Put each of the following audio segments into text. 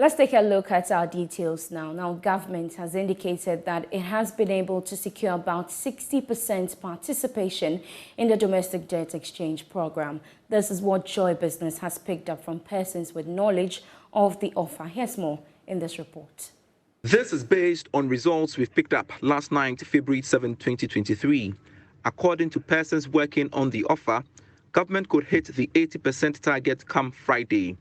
Let's take a look at our details now. Now, government has indicated that it has been able to secure about 60% participation in the domestic debt exchange program. This is what Joy Business has picked up from persons with knowledge of the offer. Here's more in this report. This is based on results we've picked up last night, February 7, 2023. According to persons working on the offer, government could hit the 80% target come Friday.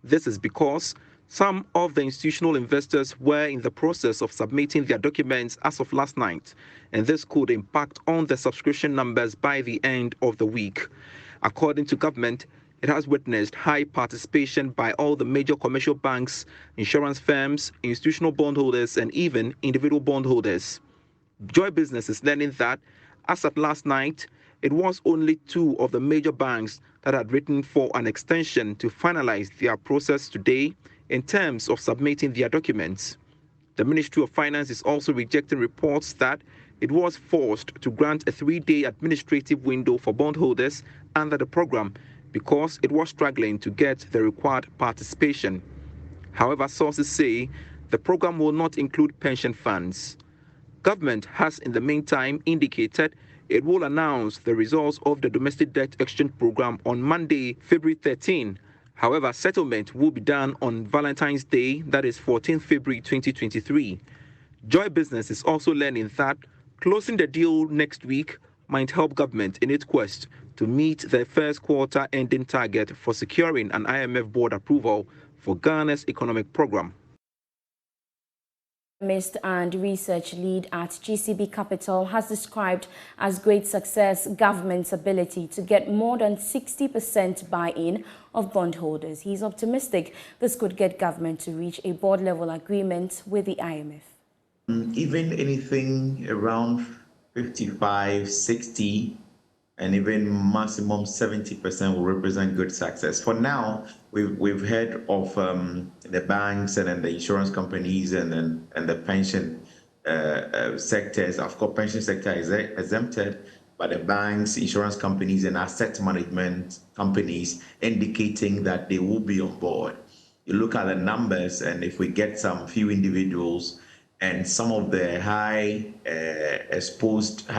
This is because some of the institutional investors were in the process of submitting their documents as of last night, and this could impact on the subscription numbers by the end of the week. According to government, it has witnessed high participation by all the major commercial banks, insurance firms, institutional bondholders, and even individual bondholders. Joy Business is learning that, as of last night, it was only 2 of the major banks that had written for an extension to finalize their process today in terms of submitting their documents. The Ministry of Finance is also rejecting reports that it was forced to grant a 3-day administrative window for bondholders under the program because it was struggling to get the required participation. However, sources say the program will not include pension funds. Government has in the meantime indicated it will announce the results of the domestic debt exchange program on Monday, February 13. However, settlement will be done on Valentine's Day, that is 14 February 2023. Joy Business is also learning that closing the deal next week might help government in its quest to meet the first quarter ending target for securing an IMF board approval for Ghana's economic program. Economist and research lead at GCB Capital has described as great success government's ability to get more than 60% buy-in of bondholders. He's optimistic this could get government to reach a board-level agreement with the IMF. Even anything around 55, 60, and even maximum 70% will represent good success. For now, we've heard of the banks and then the insurance companies and the pension sectors. Of course, pension sector is exempted, but the banks, insurance companies, and asset management companies indicating that they will be on board. You look at the numbers, and if we get some few individuals and some of the highly exposed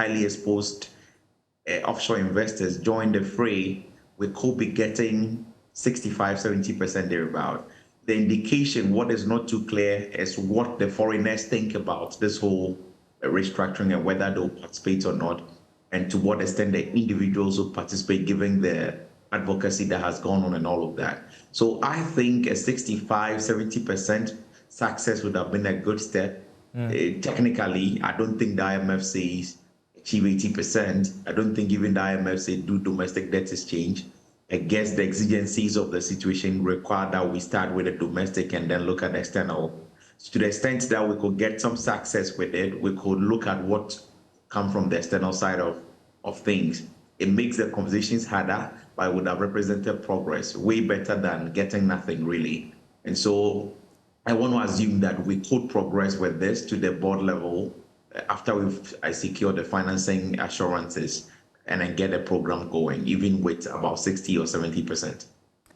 offshore investors join the fray, we could be getting 65–70% thereabout. The indication, what is not too clear, is what the foreigners think about this whole restructuring and whether they'll participate or not, and to what extent the individuals will participate given the advocacy that has gone on and all of that. So I think a 65–70% success would have been a good step. Technically, I don't think the IMF says achieve 80%. I don't think even the IMF say do domestic debt exchange. I guess the exigencies of the situation require that we start with the domestic and then look at the external. So to the extent that we could get some success with it, we could look at what come from the external side of things. It makes the conversations harder, but it would have represented progress, way better than getting nothing really. And so I want to assume that we could progress with this to the board level after I secure the financing assurances and then get a program going, even with about 60 or 70%.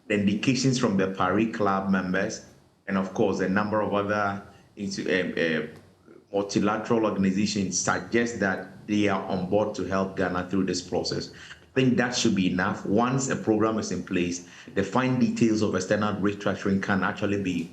The indications from the Paris Club members, and of course a number of other multilateral organizations suggest that they are on board to help Ghana through this process. I think that should be enough. Once a program is in place, the fine details of external restructuring can actually be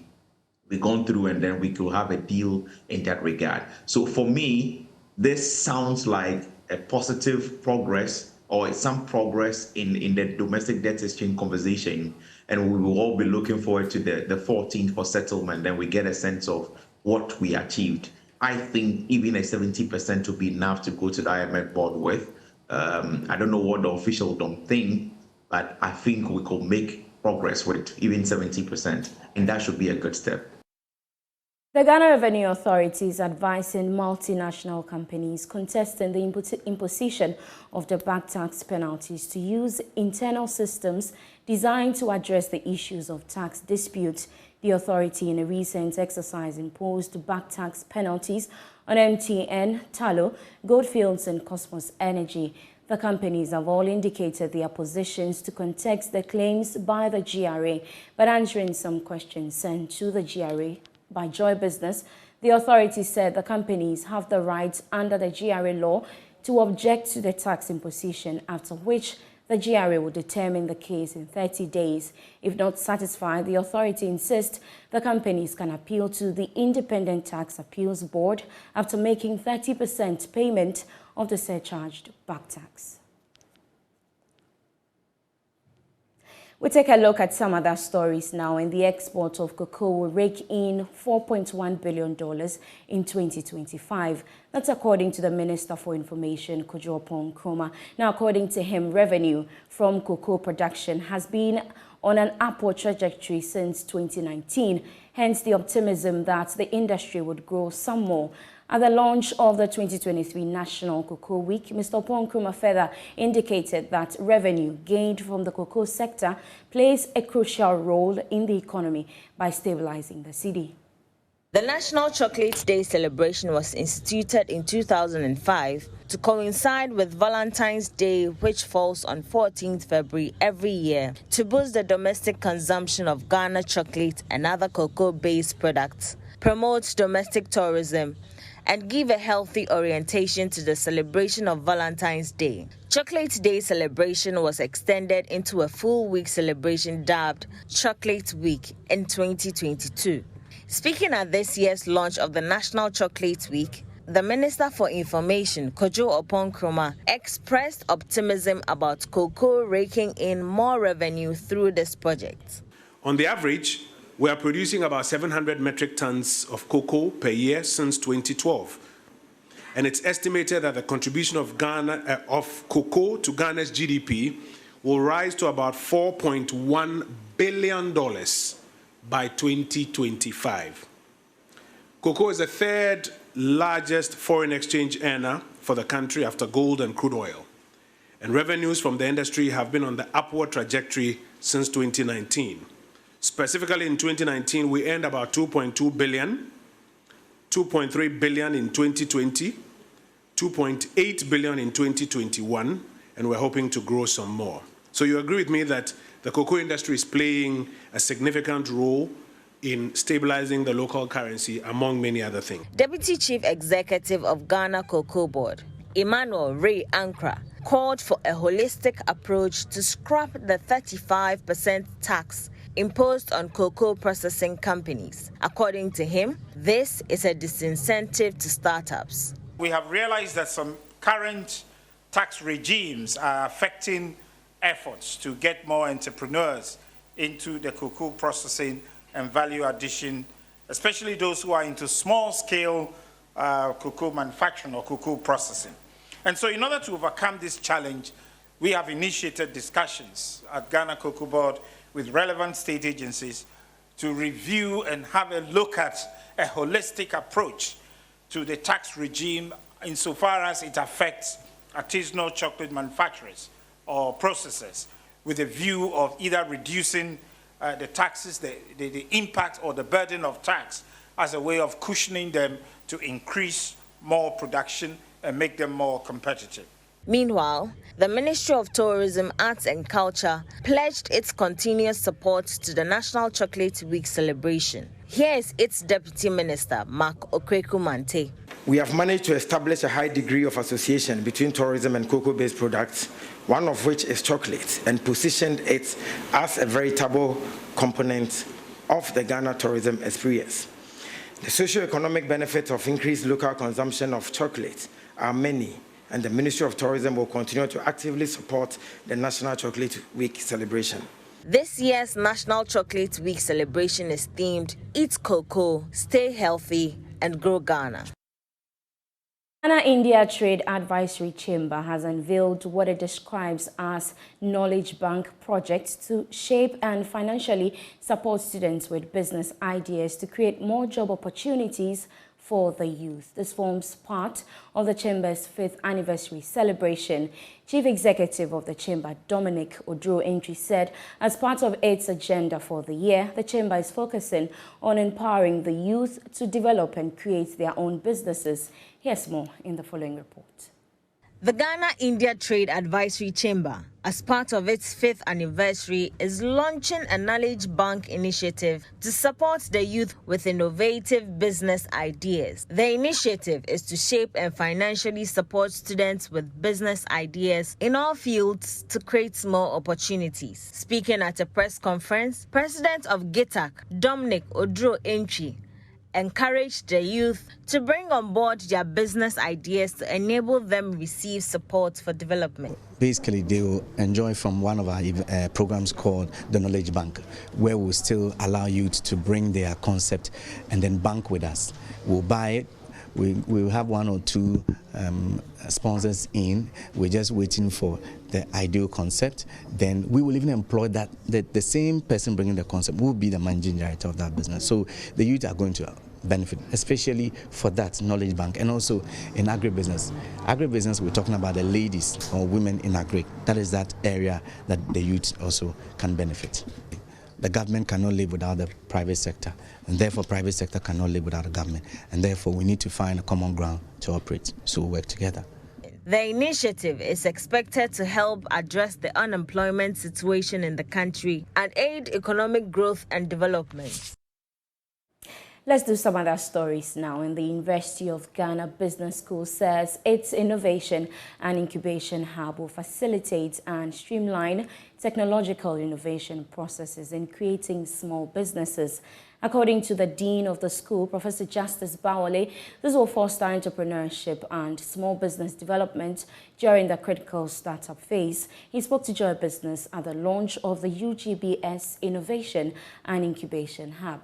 gone through, and then we could have a deal in that regard. So for me, this sounds like a positive progress, or some progress in the domestic debt exchange conversation, and we will all be looking forward to the 14th for settlement. Then we get a sense of what we achieved. I think even a 70% would be enough to go to the IMF board with. I don't know what the officials don't think, but I think we could make progress with even 70%, and that should be a good step. The Ghana Revenue Authority is advising multinational companies contesting the imposition of the back tax penalties to use internal systems designed to address the issues of tax disputes. The authority, in a recent exercise, imposed back tax penalties on MTN, Talo, Goldfields and Cosmos Energy. The companies have all indicated their positions to contest the claims by the GRA, but answering some questions sent to the GRA by Joy Business, the authority said the companies have the right under the GRA law to object to the tax imposition, after which the GRA will determine the case in 30 days. If not satisfied, the authority insists the companies can appeal to the Independent Tax Appeals Board after making 30% payment of the surcharged back tax. We take a look at some other stories now. And the export of cocoa will rake in $4.1 billion in 2025. That's according to the Minister for Information, Kojo Oppong-Nkrumah. Now, according to him, revenue from cocoa production has been on an upward trajectory since 2019, hence the optimism that the industry would grow some more. At the launch of the 2023 National Cocoa Week, Mr. Oppong-Nkrumah further indicated that revenue gained from the cocoa sector plays a crucial role in the economy by stabilizing the cedi. The National Chocolate Day celebration was instituted in 2005 to coincide with Valentine's Day, which falls on 14th February every year, to boost the domestic consumption of Ghana chocolate and other cocoa-based products, promote domestic tourism, and give a healthy orientation to the celebration of Valentine's Day. Chocolate Day celebration was extended into a full-week celebration dubbed Chocolate Week in 2022. Speaking at this year's launch of the National Chocolate Week, the Minister for Information, Kojo Oppong-Nkrumah, expressed optimism about cocoa raking in more revenue through this project. On the average, we are producing about 700 metric tons of cocoa per year since 2012. And it's estimated that the contribution of cocoa to Ghana's GDP will rise to about $4.1 billion by 2025. Cocoa is the third largest foreign exchange earner for the country after gold and crude oil. And revenues from the industry have been on the upward trajectory since 2019. Specifically in 2019, we earned about $2.2 billion, $2.3 billion in 2020, $2.8 billion in 2021, and we're hoping to grow some more. So you agree with me that the cocoa industry is playing a significant role in stabilizing the local currency, among many other things. Deputy Chief Executive of Ghana Cocoa Board, Emmanuel Ray Ankra, called for a holistic approach to scrap the 35% tax imposed on cocoa processing companies. According to him, this is a disincentive to startups. We have realized that some current tax regimes are affecting efforts to get more entrepreneurs into the cocoa processing and value addition, especially those who are into small-scale cocoa manufacturing or cocoa processing. And so in order to overcome this challenge, we have initiated discussions at Ghana Cocoa Board with relevant state agencies to review and have a look at a holistic approach to the tax regime insofar as it affects artisanal chocolate manufacturers or processors, with a view of either reducing the taxes, the impact or the burden of tax as a way of cushioning them to increase more production and make them more competitive. Meanwhile, the Ministry of Tourism, Arts and Culture pledged its continuous support to the National Chocolate Week celebration. Here is its Deputy Minister, Mark Okweku-Mante. We have managed to establish a high degree of association between tourism and cocoa-based products, one of which is chocolate, and positioned it as a veritable component of the Ghana tourism experience. The socio-economic benefits of increased local consumption of chocolate are many, and the Ministry of Tourism will continue to actively support the National Chocolate Week celebration. This year's National Chocolate Week celebration is themed Eat Cocoa, Stay Healthy, and Grow Ghana. Ghana-India Trade Advisory Chamber has unveiled what it describes as Knowledge Bank project to shape and financially support students with business ideas to create more job opportunities for the youth. This forms part of the Chamber's 5th anniversary celebration. Chief Executive of the Chamber, Dominic Oduro-Entry, said as part of its agenda for the year, the Chamber is focusing on empowering the youth to develop and create their own businesses. Here's more in the following report. The Ghana-India Trade Advisory Chamber, as part of its 5th anniversary, is launching a Knowledge Bank initiative to support the youth with innovative business ideas. The initiative is to shape and financially support students with business ideas in all fields to create more opportunities. Speaking at a press conference, President of GITAC, Dominic Odro-Entry, encouraged the youth to bring on board their business ideas to enable them receive support for development. Basically, they will enjoy from one of our programs called the Knowledge Bank, where we'll still allow youth to bring their concept and then bank with us. We'll buy it. We'll have 1 or 2 sponsors in. We're just waiting for the ideal concept. Then we will even employ that the same person bringing the concept will be the managing director of that business. So the youth are going to benefit, especially for that Knowledge Bank, and also in agribusiness. Agribusiness, we're talking about the ladies or women in agri. That is that area that the youth also can benefit. The government cannot live without the private sector, and therefore private sector cannot live without the government, and therefore we need to find a common ground to operate, so we work together. The initiative is expected to help address the unemployment situation in the country and aid economic growth and development. Let's do some other stories now. And the University of Ghana Business School says its innovation and incubation hub will facilitate and streamline technological innovation processes in creating small businesses. According to the Dean of the school, Professor Justice Bawale, this will foster entrepreneurship and small business development during the critical startup phase. He spoke to Joy Business at the launch of the UGBS Innovation and Incubation Hub.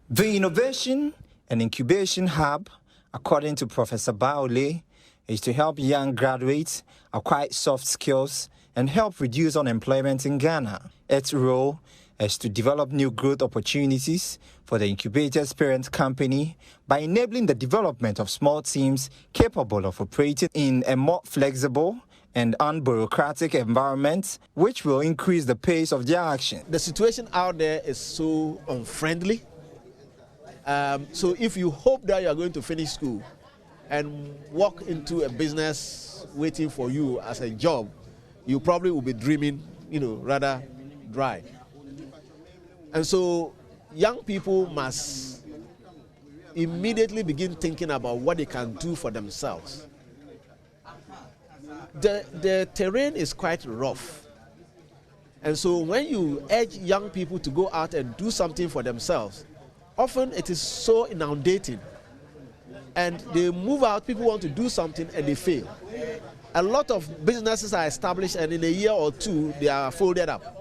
The Innovation and Incubation Hub, according to Professor Bawale, is to help young graduates acquire soft skills and help reduce unemployment in Ghana. Its role is to develop new growth opportunities for the incubator's parent company by enabling the development of small teams capable of operating in a more flexible and unbureaucratic environment, which will increase the pace of their action. The situation out there is so unfriendly. So if you hope that you are going to finish school and walk into a business waiting for you as a job, you probably will be dreaming, rather dry. And so young people must immediately begin thinking about what they can do for themselves. The terrain is quite rough. And so when you urge young people to go out and do something for themselves, often it is so inundating. And they move out, people want to do something and they fail. A lot of businesses are established and in a year or two, they are folded up.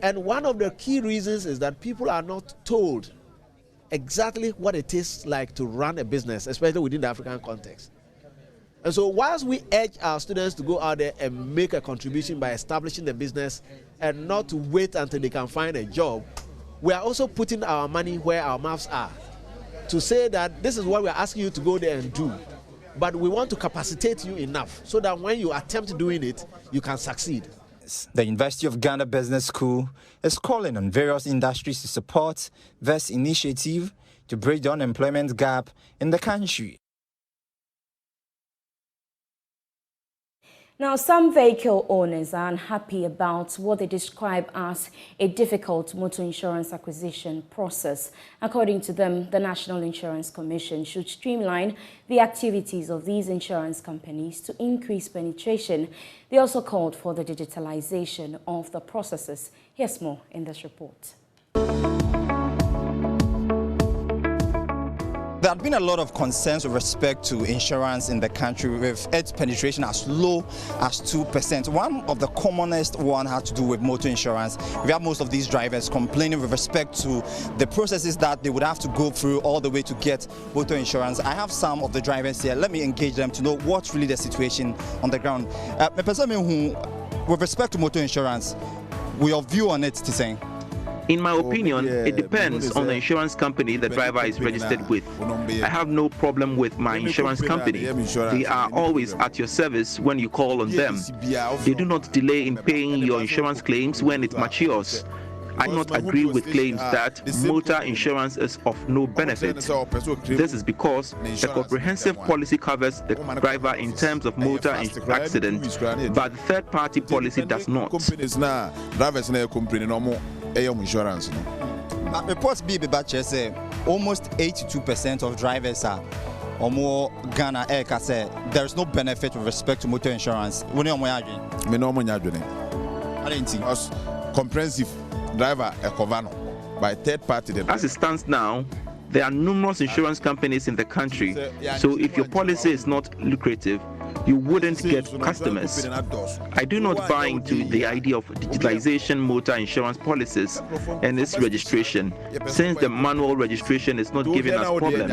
And one of the key reasons is that people are not told exactly what it is like to run a business, especially within the African context. And so whilst we urge our students to go out there and make a contribution by establishing the business and not to wait until they can find a job, we are also putting our money where our mouths are to say that this is what we are asking you to go there and do. But we want to capacitate you enough so that when you attempt doing it, you can succeed. The University of Ghana Business School is calling on various industries to support this initiative to bridge the unemployment gap in the country. Now, some vehicle owners are unhappy about what they describe as a difficult motor insurance acquisition process. According to them, the National Insurance Commission should streamline the activities of these insurance companies to increase penetration. They also called for the digitalization of the processes. Here's more in this report. There have been a lot of concerns with respect to insurance in the country, with its penetration as low as 2%. One of the commonest one had to do with motor insurance. We have most of these drivers complaining with respect to the processes that they would have to go through all the way to get motor insurance. I have some of the drivers here. Let me engage them to know what's really the situation on the ground. With respect to motor insurance, your view on it to say? In my opinion, it depends on the insurance company the driver is registered with. I have no problem with my insurance company. They are always at your service when you call on them. They do not delay in paying your insurance claims when it matures. I do not agree with claims that motor insurance is of no benefit. This is because the comprehensive policy covers the driver in terms of motor accident, but the third-party policy does not. But reports say almost 82% of drivers are or more Ghana Air say there is no benefit with respect to motor insurance. Comprehensive driver by third party. As it stands now, there are numerous insurance companies in the country, so if your policy is not lucrative, you wouldn't get customers. I do not buy into the idea of digitalization motor insurance policies and its registration, since the manual registration is not giving us problems.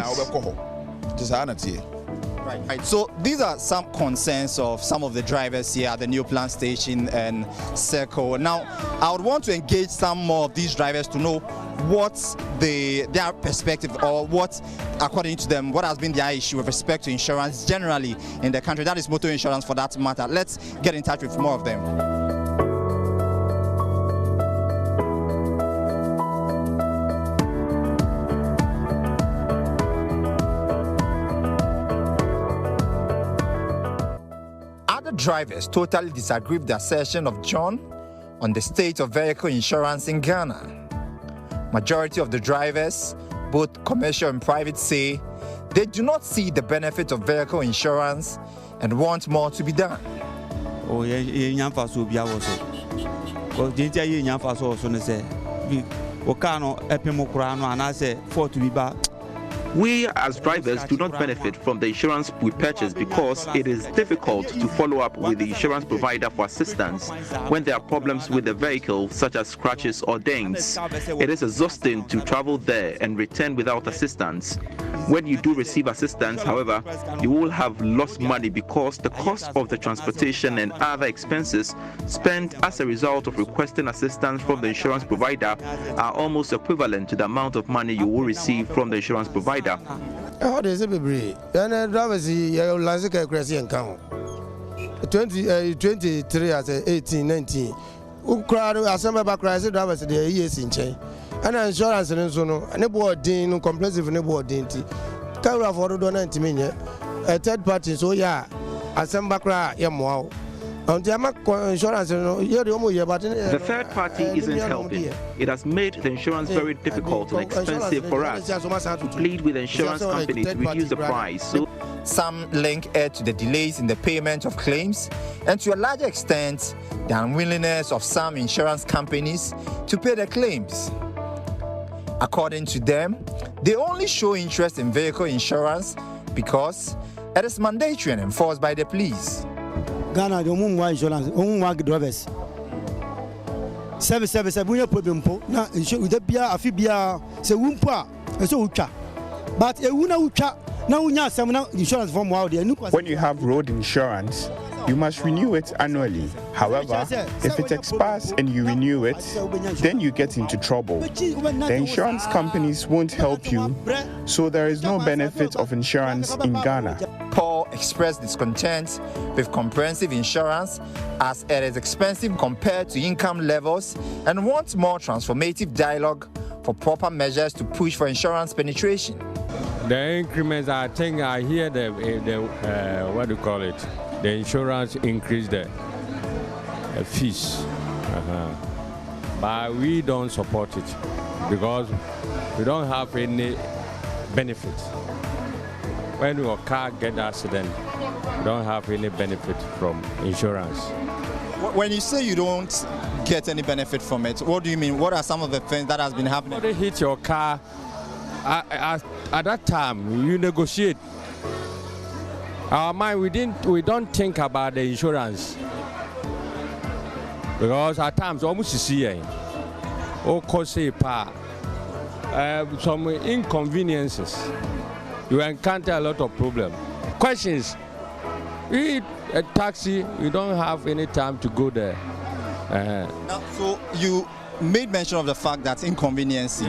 Right. So these are some concerns of some of the drivers here at the new plant station and Circle. Now, I would want to engage some more of these drivers to know what's their perspective, or what, according to them, what has been their issue with respect to insurance generally in the country. That is motor insurance for that matter. Let's get in touch with more of them. Drivers totally disagree with the assertion of John on the state of vehicle insurance in Ghana. Majority of the drivers, both commercial and private, say they do not see the benefit of vehicle insurance and want more to be done. We as drivers do not benefit from the insurance we purchase because it is difficult to follow up with the insurance provider for assistance when there are problems with the vehicle, such as scratches or dents. It is exhausting to travel there and return without assistance. When you do receive assistance, however, you will have lost money because the cost of the transportation and other expenses spent as a result of requesting assistance from the insurance provider are almost equivalent to the amount of money you will receive from the insurance provider. How does it be? And drivers, you like a crazy account 23 as 18, 19. Who crowd assemble back crazy drivers the years in chain. And insurance and so on, and a board dean, comprehensive and a board dainty. Carry for 90 million. A third party, so yeah, assemble cry, wow. The third party isn't helping. It has made the insurance very difficult and expensive for us to plead with the insurance company to reduce the price. So some link it to the delays in the payment of claims, and to a larger extent, the unwillingness of some insurance companies to pay the claims. According to them, they only show interest in vehicle insurance because it is mandatory and enforced by the police. Ghana, the insurance, drivers. Service, we have problem. Now, with the Bia, Afibia, say Wumpa, and so Ucha. But a Wuna Ucha, now we have some insurance from when you have road insurance, you must renew it annually. However, if it expires and you renew it, then you get into trouble. The insurance companies won't help you, so there is no benefit of insurance in Ghana. Paul expressed discontent with comprehensive insurance as it is expensive compared to income levels, and wants more transformative dialogue for proper measures to push for insurance penetration. The increments, I think I hear the what do you call it? The insurance increase the fees, but we don't support it because we don't have any benefit. When your car gets accident, you don't have any benefit from insurance. When you say you don't get any benefit from it, what do you mean? What are some of the things that has been happening? When they hit your car, at that time you negotiate. Our mind, we don't think about the insurance because at times almost you see some inconveniences. You encounter a lot of problems. Questions. We a taxi, we don't have any time to go there. Now, so you made mention of the fact that inconvenience.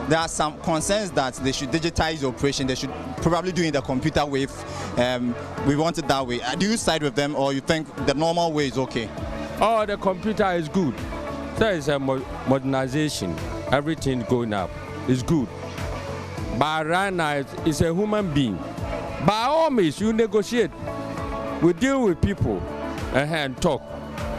There are some concerns that they should digitize the operation. They should probably do it the computer way. We want it that way. Do you side with them, or you think the normal way is okay? Oh, the computer is good. There is a modernization, everything going up. It's good. But right now, it's a human being. By all means, you negotiate. We deal with people and talk.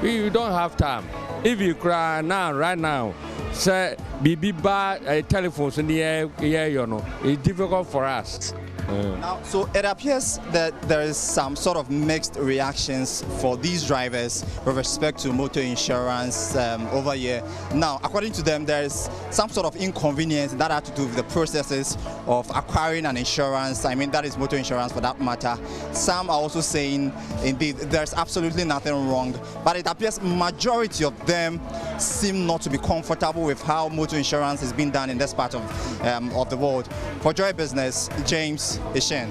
We don't have time. If you cry now, right now, say, be bad telephones in the air, you know, it's difficult for us. Now, so it appears that there is some sort of mixed reactions for these drivers with respect to motor insurance over here. Now, according to them, there is some sort of inconvenience that had to do with the processes of acquiring an insurance. I mean, that is motor insurance for that matter. Some are also saying, indeed, there's absolutely nothing wrong. But it appears majority of them seem not to be comfortable with how motor insurance is being done in this part of the world. For Joy Business, James Ishen.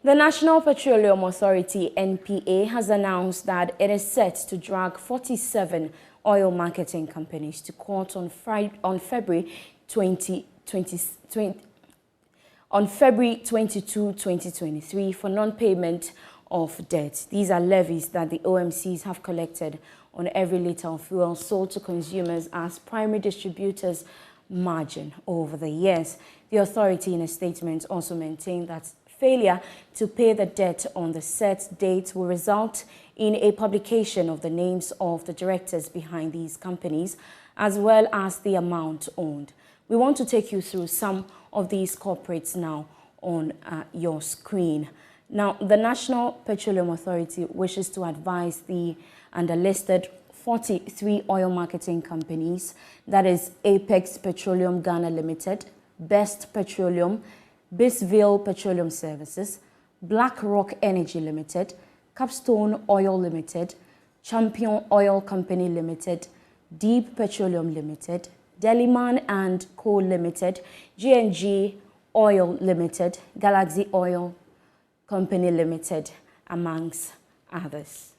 The National Petroleum Authority, NPA, has announced that it is set to drag 47 oil marketing companies to court on February 22, 2023 for non-payment of debt. These are levies that the OMCs have collected on every litre of fuel sold to consumers as primary distributors' margin over the years. The authority, in a statement, also maintained that failure to pay the debt on the set date will result in a publication of the names of the directors behind these companies, as well as the amount owed. We want to take you through some of these corporates now on your screen. Now, the National Petroleum Authority wishes to advise the underlisted 43 oil marketing companies, that is Apex Petroleum Ghana Limited, Best Petroleum, Bisville Petroleum Services, Black Rock Energy Limited, Capstone Oil Limited, Champion Oil Company Limited, Deep Petroleum Limited, Deliman and Co Limited, G&G Oil Limited, Galaxy Oil Company Limited, amongst others.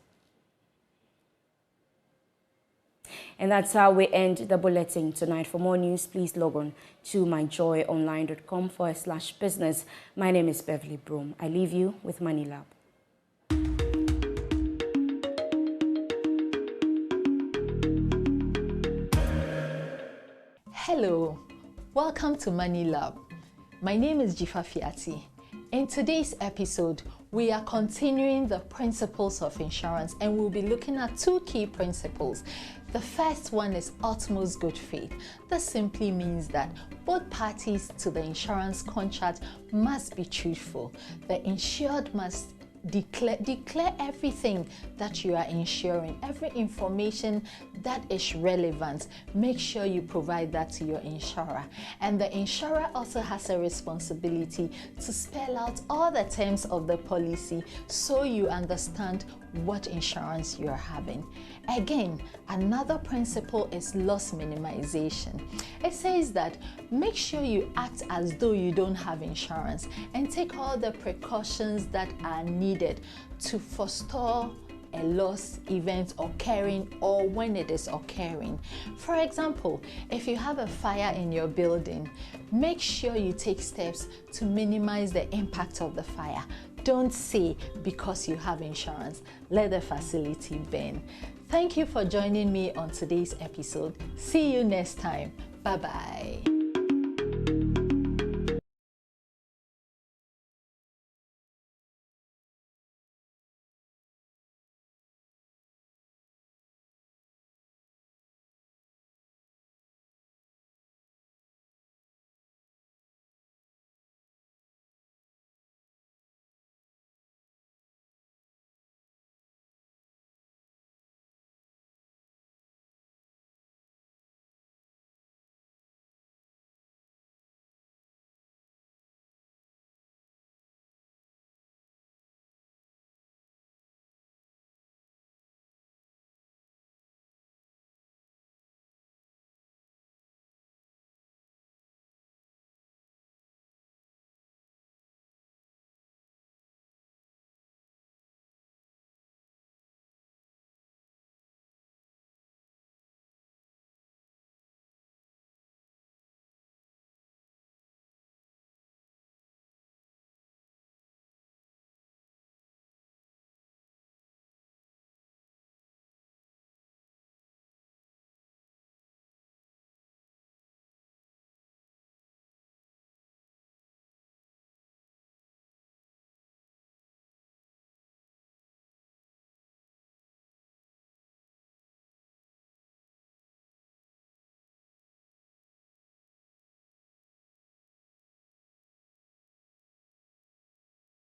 And that's how we end the bulletin tonight. For more news, please log on to myjoyonline.com/business. My name is Beverly Broohm. I leave you with Money Lab. Hello, welcome to Money Lab. My name is Jifa Fiati. In today's episode, we are continuing the principles of insurance and we'll be looking at two key principles. The first one is utmost good faith. This simply means that both parties to the insurance contract must be truthful. The insured must declare everything that you are insuring, every information that is relevant. Make sure you provide that to your insurer. And the insurer also has a responsibility to spell out all the terms of the policy so you understand what insurance you are having. Again, another principle is loss minimization. It says that make sure you act as though you don't have insurance and take all the precautions that are needed to forestall a loss event occurring or when it is occurring. For example, if you have a fire in your building, make sure you take steps to minimize the impact of the fire. Don't say because you have insurance, let the facility burn. Thank you for joining me on today's episode. See you next time. Bye-bye.